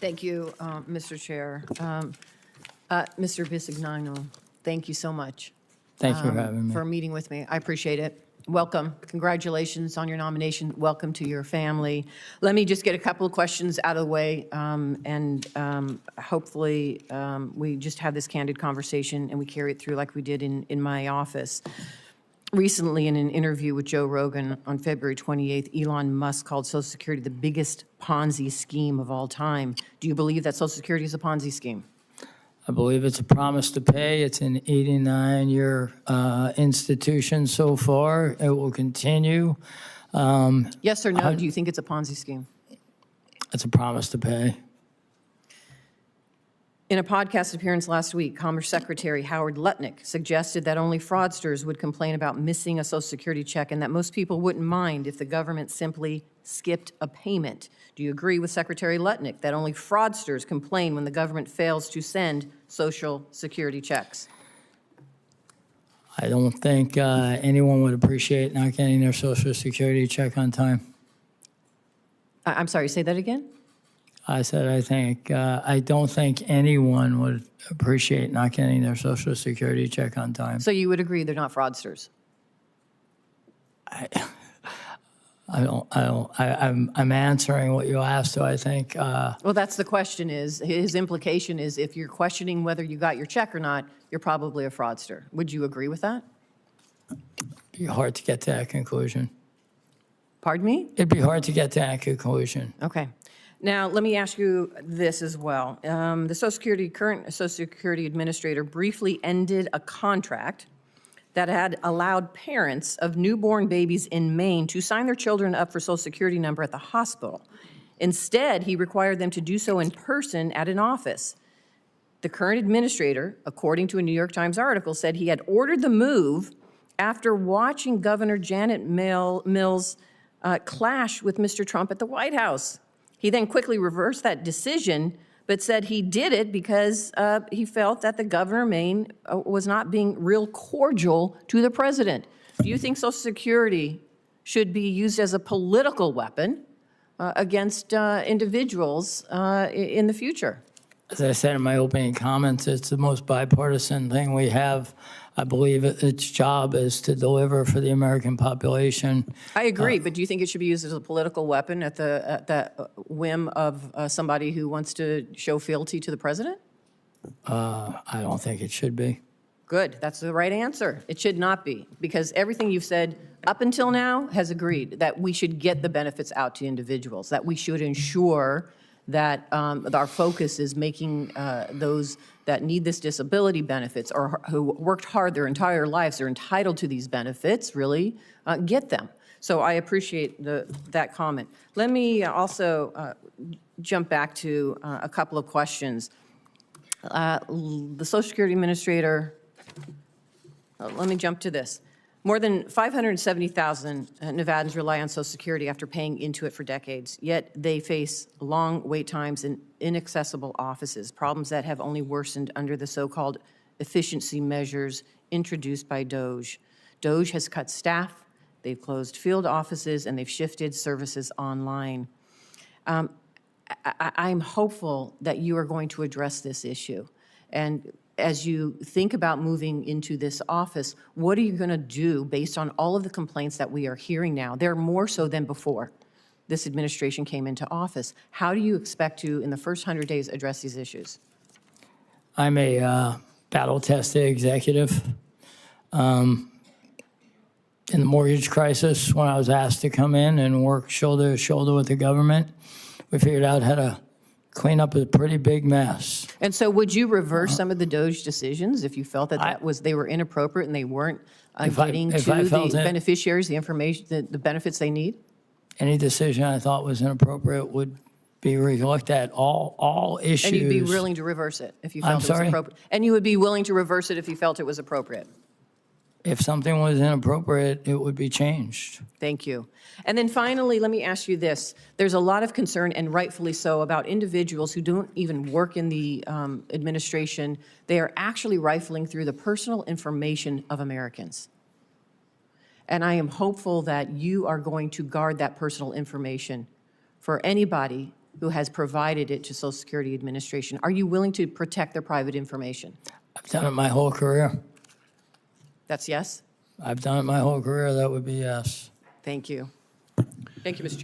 Thank you, Mr. Chair. Mr. Bisignano, thank you so much. Thank you for having me. For meeting with me. I appreciate it. Welcome. Congratulations on your nomination. Welcome to your family. Let me just get a couple of questions out of the way, and hopefully we just have this candid conversation and we carry it through like we did in my office. Recently, in an interview with Joe Rogan on February 28th, Elon Musk called Social Security the biggest Ponzi scheme of all time. Do you believe that Social Security is a Ponzi scheme? I believe it's a promise to pay. It's an 89-year institution so far. It will continue. Yes or no? Do you think it's a Ponzi scheme? It's a promise to pay. In a podcast appearance last week, Commerce Secretary Howard Lutnick suggested that only fraudsters would complain about missing a Social Security check and that most people wouldn't mind if the government simply skipped a payment. Do you agree with Secretary Lutnick that only fraudsters complain when the government fails to send Social Security checks? I don't think anyone would appreciate not getting their Social Security check on time. I'm sorry, say that again? I said I don't think anyone would appreciate not getting their Social Security check on time. So you would agree they're not fraudsters? I'm answering what you asked, so I think. Well, that's the question is, his implication is if you're questioning whether you got your check or not, you're probably a fraudster. Would you agree with that? It'd be hard to get to that conclusion. Pardon me? It'd be hard to get to that conclusion. Okay. Now, let me ask you this as well. The current Social Security Administrator briefly ended a contract that had allowed parents of newborn babies in Maine to sign their children up for Social Security number at the hospital. Instead, he required them to do so in person at an office. The current administrator, according to a New York Times article, said he had ordered the move after watching Governor Janet Mills clash with Mr. Trump at the White House. He then quickly reversed that decision, but said he did it because he felt that the governor of Maine was not being real cordial to the president. Do you think Social Security should be used as a political weapon against individuals in the future? As I said in my opening comments, it's the most bipartisan thing we have. I believe its job is to deliver for the American population. I agree, but do you think it should be used as a political weapon at the whim of somebody who wants to show fealty to the president? I don't think it should be. Good, that's the right answer. It should not be, because everything you've said up until now has agreed that we should get the benefits out to individuals, that we should ensure that our focus is making those that need this disability benefits or who worked hard their entire lives, they're entitled to these benefits, really get them. So I appreciate that comment. Let me also jump back to a couple of questions. The Social Security Administrator, let me jump to this. More than 570,000 Nevadans rely on Social Security after paying into it for decades, yet they face long wait times and inaccessible offices, problems that have only worsened under the so-called efficiency measures introduced by DOGE. DOGE has cut staff, they've closed field offices, and they've shifted services online. I'm hopeful that you are going to address this issue. And as you think about moving into this office, what are you going to do based on all of the complaints that we are hearing now? They're more so than before this administration came into office. How do you expect to, in the first 100 days, address these issues? I'm a battle-tested executive. In the mortgage crisis, when I was asked to come in and work shoulder to shoulder with the government, we figured out how to clean up a pretty big mess. And so would you reverse some of the DOGE decisions if you felt that they were inappropriate and they weren't getting to the beneficiaries the information, the benefits they need? Any decision I thought was inappropriate would be looked at. All issues. And you'd be willing to reverse it if you felt it was appropriate? And you would be willing to reverse it if you felt it was appropriate? If something was inappropriate, it would be changed. Thank you. And then finally, let me ask you this. There's a lot of concern, and rightfully so, about individuals who don't even work in the administration. They are actually rifling through the personal information of Americans. And I am hopeful that you are going to guard that personal information for anybody who has provided it to Social Security Administration. Are you willing to protect their private information? I've done it my whole career. That's yes? I've done it my whole career. That would be yes. Thank you. Thank you, Mr.